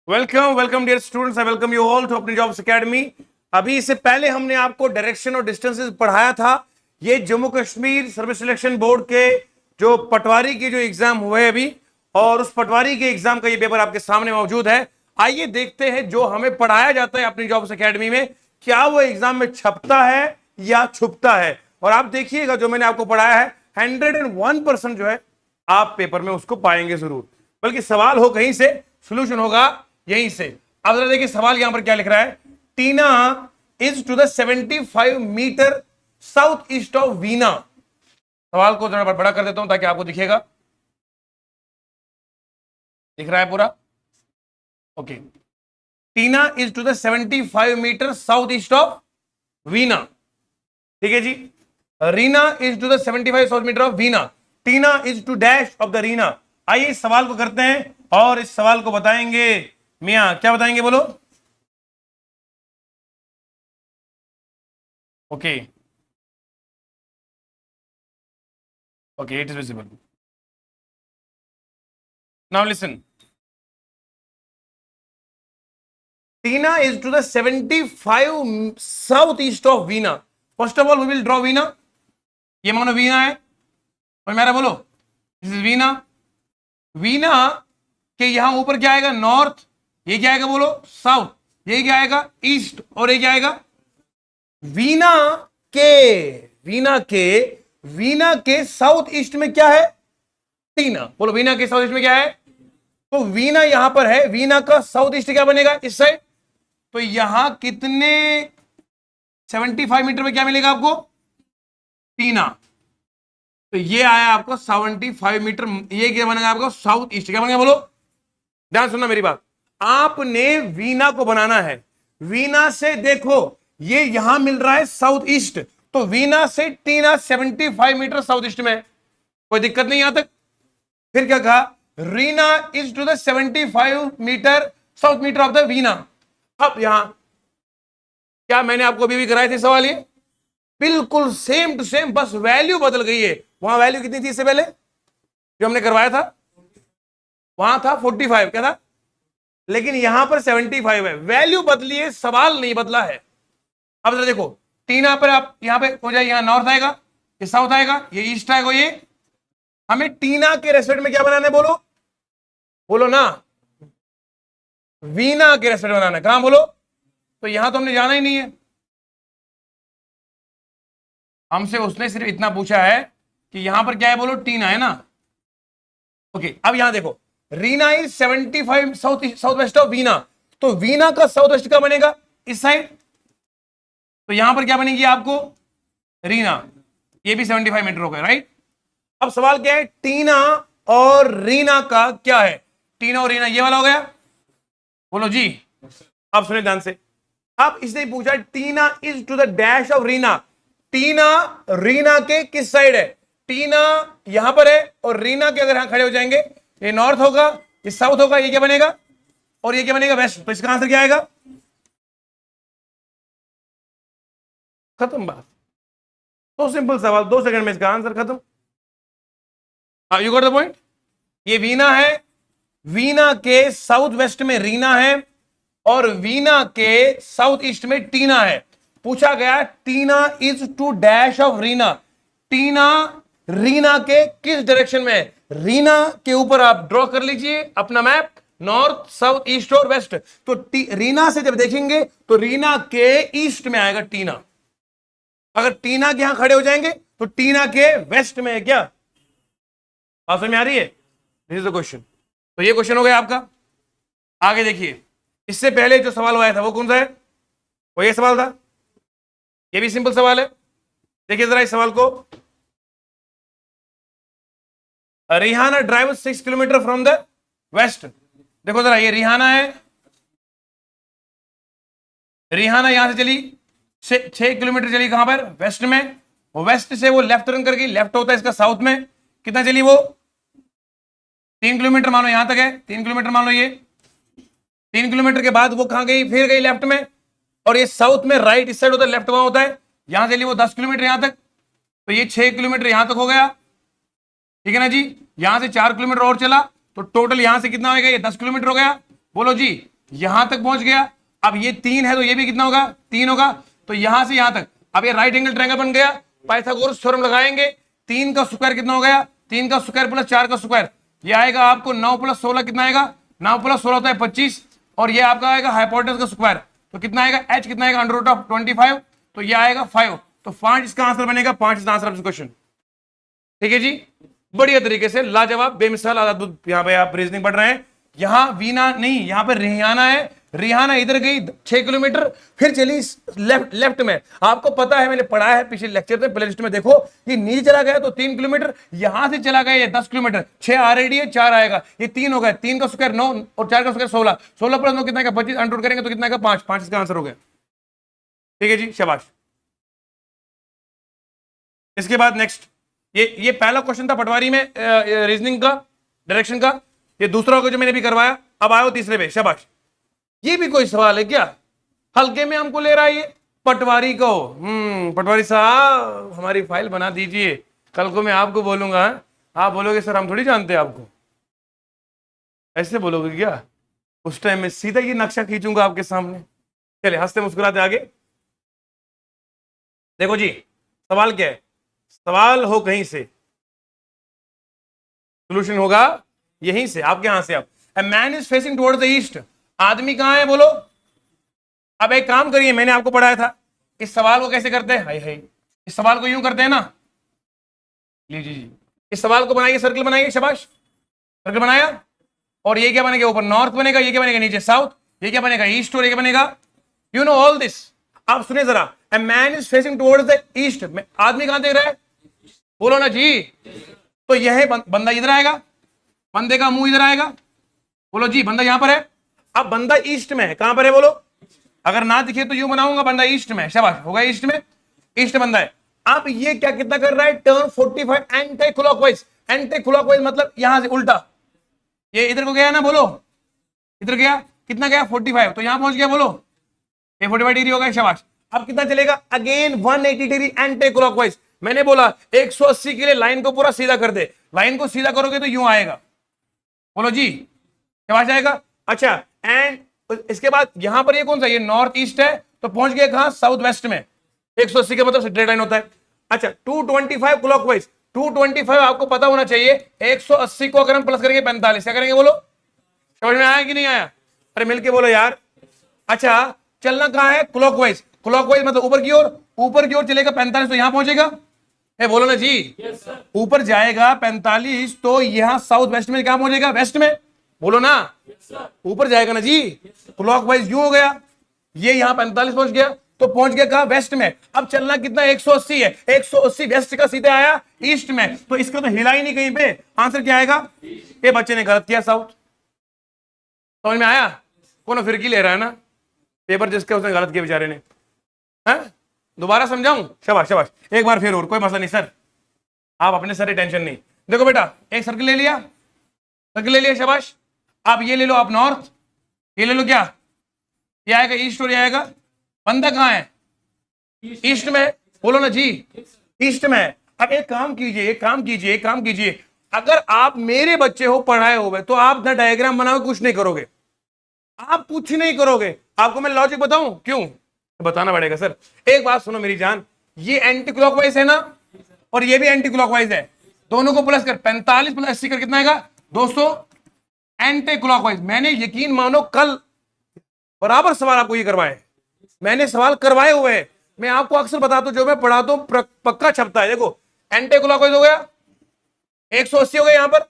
Welcome welcome dear students, I welcome you all to अपनी jobs academy. अभी इससे पहले हमने आपको डायरेक्शन और डिस्टेंसेस पढ़ाया था। ये Jammu Kashmir service selection board के जो पटवारी के जो एग्जाम हुए अभी, और उस पटवारी के एग्जाम का ये पेपर आपके सामने मौजूद है। आइए देखते हैं जो हमें पढ़ाया जाता है अपनी जॉब्स एकेडमी में, क्या वो एग्जाम में छपता है या छुपता है। और आप देखिएगा जो मैंने आपको पढ़ाया है 101% जो है आप पेपर में उसको पाएंगे जरूर, बल्कि सवाल हो कहीं से, सोल्यूशन होगा यहीं से। अब जरा देखिए सवाल यहां पर क्या लिख रहा है। Tina is to the 75 metre south east of Veena. सवाल को जरा बड़ा कर देता हूं ताकि आपको दिखेगा। दिख रहा है पूरा? Okay. Tina is to the 75 metre south east of Veena. ठीक है जी। Reena is to the 75 south metre of Veena. Tina is to dash of the Reena. आइए इस सवाल को करते हैं और इस सवाल को बताएंगे मियां। क्या बताएंगे बोलो? Okay okay, it is visible. Now listen. Tina is to the 75 south east of Veena. First of all we will draw Veena. ये मानो वीना है और मेरा बोलो दिस इज वीना। वीना के यहां ऊपर क्या आएगा? नॉर्थ। ये क्या आएगा बोलो? साउथ। ये क्या आएगा? ईस्ट। और ये क्या आएगा? वीना के साउथ ईस्ट में क्या है? टीना। बोलो वीना के साउथ ईस्ट में क्या है? तो वीना यहां पर है। वीना का साउथ ईस्ट क्या बनेगा? इस साइड। तो यहां कितने 75 मीटर में क्या मिलेगा आपको? टीना। तो ये आया आपको 75 मीटर। ये क्या बनेगा आपको? South east. क्या बनेगा बोलो? ध्यान सुनना मेरी बात। आपने वीना को बनाना है। वीना से देखो ये यहां मिल रहा है साउथ ईस्ट, तो वीना से टीना 75 मीटर साउथ ईस्ट में। कोई दिक्कत नहीं यहां तक। फिर क्या कहा? Rina is to the 75 metre south metre of the Veena. अब यहां क्या मैंने आपको अभी भी कराए थे सवाल? ये बिल्कुल सेम टू सेम, बस वैल्यू बदल गई है। वहां वैल्यू कितनी थी इससे पहले जो हमने करवाया था? वहां था 45। क्या था? लेकिन यहां पर 75 है। वैल्यू बदली है, सवाल नहीं बदला है। अब जरा देखो, टीना पर आप यहां पे हो जाए, यहां नॉर्थ आएगा, ये साउथ आएगा, ये ईस्ट आएगा। ये हमें टीना के रेस्पेक्ट में क्या बनाना है बोलो? बोलो ना, वीना के रेस्पेक्ट में बनाना है। कहां बोलो? तो यहां तो हमने जाना ही नहीं है। हमसे उसने सिर्फ इतना पूछा है कि यहां पर क्या है बोलो? टीना है ना। ओके। अब यहां देखो, Reena is 75 south west of Veena. तो वीना का साउथ वेस्ट का बनेगा इस साइड। तो यहां पर क्या बनेगी आपको? रीना। ये भी 75 मीटर हो गया, राइट। अब सवाल क्या है? टीना और रीना का क्या है? टीना और रीना ये वाला हो गया। बोलो जी। अब सुनिए ध्यान से। अब इसने पूछा Tina is to the dash of Reena. Tina Reena के किस साइड है? टीना यहां पर है और रीना के अगर यहां खड़े हो जाएंगे, ये नॉर्थ होगा, ये साउथ होगा, ये क्या बनेगा? और ये क्या बनेगा? वेस्ट। तो इसका आंसर क्या आएगा? खत्म बात। तो सिंपल सवाल, 2 सेकंड में इसका आंसर खत्म। You got the point. ये वीना है, वीना के साउथ वेस्ट में रीना है और वीना के साउथ ईस्ट में टीना है। पूछा गया Tina is to dash of Reena. Tina Reena के किस डायरेक्शन में है? रीना के ऊपर आप ड्रॉ कर लीजिए अपना मैप, नॉर्थ साउथ ईस्ट और वेस्ट। तो रीना से जब देखेंगे तो रीना के ईस्ट में आएगा टीना। अगर टीना के यहां खड़े हो जाएंगे तो टीना के वेस्ट में है। क्या बात समझ में आ रही है? This is the question. तो ये क्वेश्चन हो गया आपका। आगे देखिए, इससे पहले जो सवाल आया था वो कौन सा है? वो ये सवाल था। ये भी सिंपल सवाल है। देखिए जरा इस सवाल को। Rihana drive 6 kilometre from the west. देखो जरा, ये रिहाना है। रिहाना यहां से चली 6 किलोमीटर चली। कहां पर? वेस्ट में। वो वेस्ट से वो लेफ्ट टर्न करके, लेफ्ट होता है इसका साउथ में। कितना चली वो? 3 किलोमीटर मान लो यहां तक है। 3 किलोमीटर मान लो। ये 3 किलोमीटर के बाद वो कहां गई? फिर गई लेफ्ट में। और ये साउथ में राइट इस साइड होता है, लेफ्ट वहां होता है। यहां चली वो 10 किलोमीटर यहां तक। तो ये 6 किलोमीटर यहां तक हो गया। ठीक है ना जी। यहां से 4 किलोमीटर और चला तो टोटल यहां से कितना हो गया? ये 10 किलोमीटर हो गया। बोलो जी, यहां तक पहुंच गया। अब ये 3 है तो ये भी कितना होगा, 3 होगा। तो यहां से यहां तक अब ये राइट एंगल ट्रायंगल बन गया। पाइथागोरस थ्योरम लगाएंगे, 3 का स्क्वायर कितना हो गया, 3 का स्क्वायर प्लस 4 का स्क्वायर, ये आएगा आपको 9 प्लस 16 कितना आएगा, 9 प्लस 16 होता है 25, और ये आपका आएगा हाइपोटेनस का स्क्वायर, तो कितना आएगा h कितना आएगा अंडर रूट ऑफ 25, तो ये आएगा 5। तो 5 इसका आंसर बनेगा, 5 इसका आंसर ऑफ दिस क्वेश्चन। ठीक है जी, बढ़िया तरीके से लाजवाब बेमिसाल अद्भुत यहाँ पे आप रीजनिंग पढ़ रहे हैं। यहाँ वीना नहीं, यहाँ पे रिहाना है। रिहाना इधर गई 6 किलोमीटर, फिर चली लेफ्ट में। आपको पता है, मैंने पढ़ा है पिछले लेक्चर में, प्लेलिस्ट में देखो, ये नीचे चला गया तो 3 किलोमीटर, यहां से चला गया ये 10 किलोमीटर, 6 ऑलरेडी है, 4 आएगा, ये 3 हो गया, 3 का स्क्वायर 9 और 4 का स्क्वायर 16, 16 प्लस 9 कितना का 25, अंडर करेंगे तो कितना का 5, 5 इसका आंसर हो गया। ठीक है जी, शाबाश। इसके बाद नेक्स्ट, ये पहला क्वेश्चन था पटवारी में रीजनिंग का, डायरेक्शन का, ये दूसरा होगा जो मैंने भी करवाया। अब आयो तीसरे पे, शाबाश। ये भी कोई सवाल है क्या, हल्के में हमको ले रहा है ये पटवारी को। पटवारी साहब हमारी फाइल बना दीजिए, कल को मैं आपको बोलूंगा, आप बोलोगे सर हम थोड़ी जानते हैं आपको, ऐसे बोलोगे क्या? उस टाइम में सीधा ये नक्शा खींचूंगा आपके सामने। चले हंसते मुस्कुराते आगे। देखो जी, सवाल क्या है, सवाल हो कहीं से, सोल्यूशन होगा यहीं से, आपके यहां से। अब a man is facing towards the east, आदमी कहां है बोलो। अब एक काम करिए, मैंने आपको पढ़ाया था, इस सवाल को कैसे करते हैं, हाय हाय, इस सवाल को यूं करते हैं ना, लीजिए जी, इस सवाल को बनाइए, सर्कल बनाइए, शाबाश, सर्कल बनाया, और ये क्या बनेगा, ऊपर नॉर्थ बनेगा, ये क्या बनेगा नीचे साउथ, ये क्या बनेगा ईस्ट, और ये क्या बनेगा, यू नो ऑल दिस। आप सुनिए जरा, a man is facing towards the east, आदमी कहां देख रहा है, बोलो ना जी। तो यह बंदा इधर आएगा, बंदे का मुंह इधर आएगा, बोलो जी, बंदा यहां पर है। अब बंदा ईस्ट में है, कहां पर है बोलो, अगर ना दिखे तो यूं बनाऊंगा, बंदा ईस्ट में, शाबाश, होगा ईस्ट में, ईस्ट बंदा है। अब ये क्या कितना कर रहा है, turn 45 anti clockwise, anti clockwise मतलब यहां से उल्टा, ये इधर को गया ना बोलो, इधर गया, कितना गया 45, तो यहां पहुंच गया बोलो, ये 45 डिग्री हो गया, शाबाश। अब कितना चलेगा, अगेन 180 डिग्री एंटी क्लॉकवाइज। मैंने बोला 180 के लिए लाइन को पूरा सीधा कर दे, लाइन को सीधा करोगे तो यूं आएगा, बोलो जी, क्या आएगा। अच्छा, एंड इसके बाद यहां पर ये कौन सा, ये नॉर्थ ईस्ट है, तो पहुंच गए कहां, साउथ वेस्ट में। 180 का मतलब स्ट्रेट लाइन होता है। अच्छा, 225 क्लॉकवाइज, 225 आपको पता होना चाहिए, 180 को अगर हम प्लस करेंगे 45, क्या करेंगे बोलो, समझ में आया कि नहीं आया, अरे मिलके बोलो यार। अच्छा, चलना कहां है, क्लॉकवाइज, क्लॉकवाइज मतलब ऊपर की ओर, ऊपर की ओर चलेगा 45 तो यहां पहुंचेगा, है बोलो ना जी, ऊपर जाएगा 45 तो यहां साउथ वेस्ट में क्या पहुंचेगा, वेस्ट में, बोलो ना, ऊपर जाएगा ना जी, क्लॉकवाइज यूं हो गया, ये यहां 45 पहुंच गया, तो पहुंच गया कहां, वेस्ट में। अब चलना कितना, 180 है, 180 वेस्ट का सीधे आया ईस्ट में, तो इसको तो हिला ही नहीं कहीं पे, आंसर क्या आएगा, ये बच्चे ने गलत किया, साउथ। समझ में आया, कौन फिरकी ले रहा है ना पेपर जिसका, उसने गलत किया बेचारे ने, है दोबारा समझाऊं, शाबाश शाबाश, एक बार फिर, और कोई मसला नहीं सर, आप अपने सर टेंशन नहीं। देखो बेटा, एक सर्कल ले लिया, सर्कल ले लिया, शाबाश। आप ये ले लो, आप नॉर्थ, ये ले लो, क्या ये आएगा ईस्ट, और ये आएगा, बंदा कहां है, ईस्ट में, बोलो ना जी, ईस्ट में है। अब एक काम कीजिए, एक काम कीजिए, एक काम कीजिए, अगर आप मेरे बच्चे हो, पढ़ाए हुए, तो आप ना डायग्राम बनाओगे, कुछ नहीं करोगे, आप कुछ नहीं करोगे। आपको मैं लॉजिक बताऊं क्यों, बताना पड़ेगा सर। एक बात सुनो मेरी जान, ये एंटी क्लॉकवाइज है ना, और ये भी एंटी क्लॉकवाइज है, दोनों को प्लस कर, 45 प्लस 80 कर कितना आएगा, 200 एंटी क्लॉकवाइज। मैंने यकीन मानो कल बराबर सवाल आपको ये करवाए, मैंने सवाल करवाए हुए हैं, मैं आपको अक्सर बताता हूं, जो मैं पढ़ाता हूं पक्का छपता है। देखो, एंटी क्लॉकवाइज हो गया, 180 हो गया यहां पर,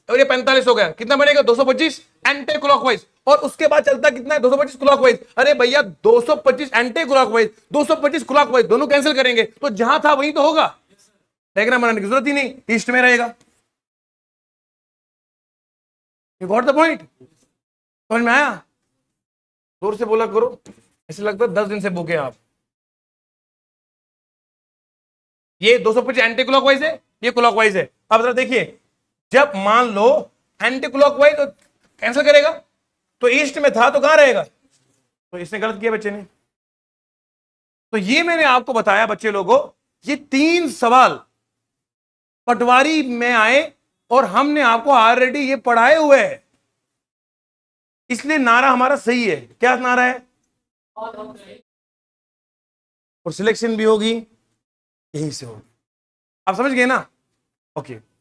और ये 45 हो गया, कितना बनेगा 225 एंटी क्लॉकवाइज, और उसके बाद चलता कितना है 225 क्लॉकवाइज। अरे भैया 225 एंटी क्लॉकवाइज, 225 क्लॉकवाइज, दोनों कैंसिल करेंगे तो जहां था वहीं तो होगा, डायग्राम बनाने की जरूरत ही नहीं, ईस्ट में रहेगा। यू गॉट द पॉइंट, समझ में आया, जोर से बोला करो, ऐसे लगता है 10 दिन से भूखे आप। ये 225 एंटी क्लॉकवाइज है, ये क्लॉकवाइज है। अब जरा देखिए, जब मान लो एंटी क्लॉकवाइज तो कैंसिल करेगा, तो ईस्ट में था तो कहां रहेगा, तो इसने गलत किया बच्चे ने। तो ये मैंने आपको बताया बच्चे लोगों, ये 3 सवाल पटवारी में आए और हमने आपको ऑलरेडी ये पढ़ाए हुए हैं। इसलिए नारा हमारा सही है। क्या नारा है? और सिलेक्शन भी होगी यहीं से होगी। आप समझ गए ना? ओके।